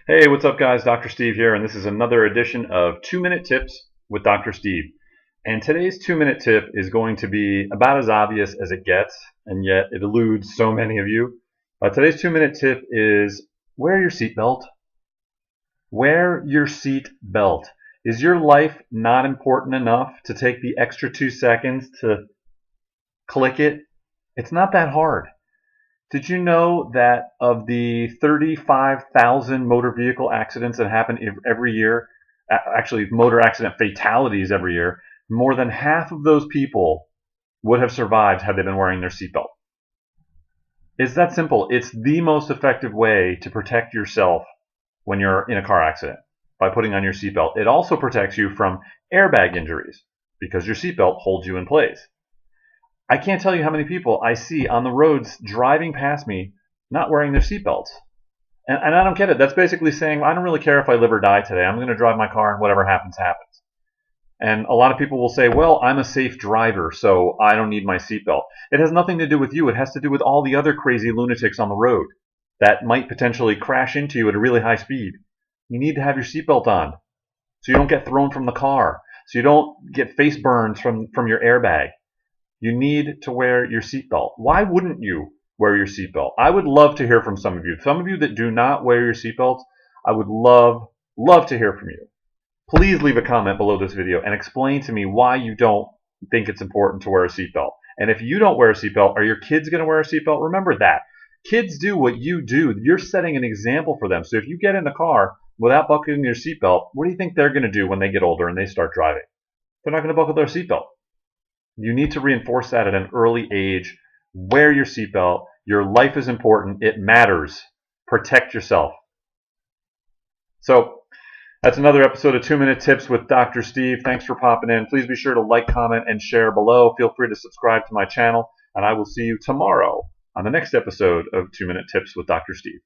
Hey, what's up, guys? Dr. Steve here, and this is another edition of 2-Minute Tips with Dr. Steve. And today's 2-minute tip is going to be about as obvious as it gets, and yet it eludes so many of you. Today's 2-minute tip is wear your seatbelt. Wear your seatbelt. Is your life not important enough to take the extra 2 seconds to click it? It's not that hard. Did you know that of the 35,000 motor vehicle accidents that happen every year, actually motor accident fatalities every year, more than half of those people would have survived had they been wearing their seatbelt? It's that simple. It's the most effective way to protect yourself when you're in a car accident, by putting on your seatbelt. It also protects you from airbag injuries because your seatbelt holds you in place. I can't tell you how many people I see on the roads driving past me not wearing their seatbelts. And I don't get it. That's basically saying, I don't really care if I live or die today. I'm going to drive my car and whatever happens, happens. And a lot of people will say, well, I'm a safe driver, so I don't need my seatbelt. It has nothing to do with you. It has to do with all the other crazy lunatics on the road that might potentially crash into you at a really high speed. You need to have your seatbelt on so you don't get thrown from the car, so you don't get face burns from your airbag. You need to wear your seatbelt. Why wouldn't you wear your seatbelt? I would love to hear from some of you. Some of you that do not wear your seatbelts, I would love to hear from you. Please leave a comment below this video and explain to me why you don't think it's important to wear a seatbelt. And if you don't wear a seatbelt, are your kids going to wear a seatbelt? Remember that. Kids do what you do. You're setting an example for them. So if you get in the car without buckling your seatbelt, what do you think they're going to do when they get older and they start driving? They're not going to buckle their seatbelt. You need to reinforce that at an early age. Wear your seatbelt. Your life is important. It matters. Protect yourself. So that's another episode of 2-Minute Tips with Dr. Steve. Thanks for popping in. Please be sure to like, comment, and share below. Feel free to subscribe to my channel, and I will see you tomorrow on the next episode of 2-Minute Tips with Dr. Steve.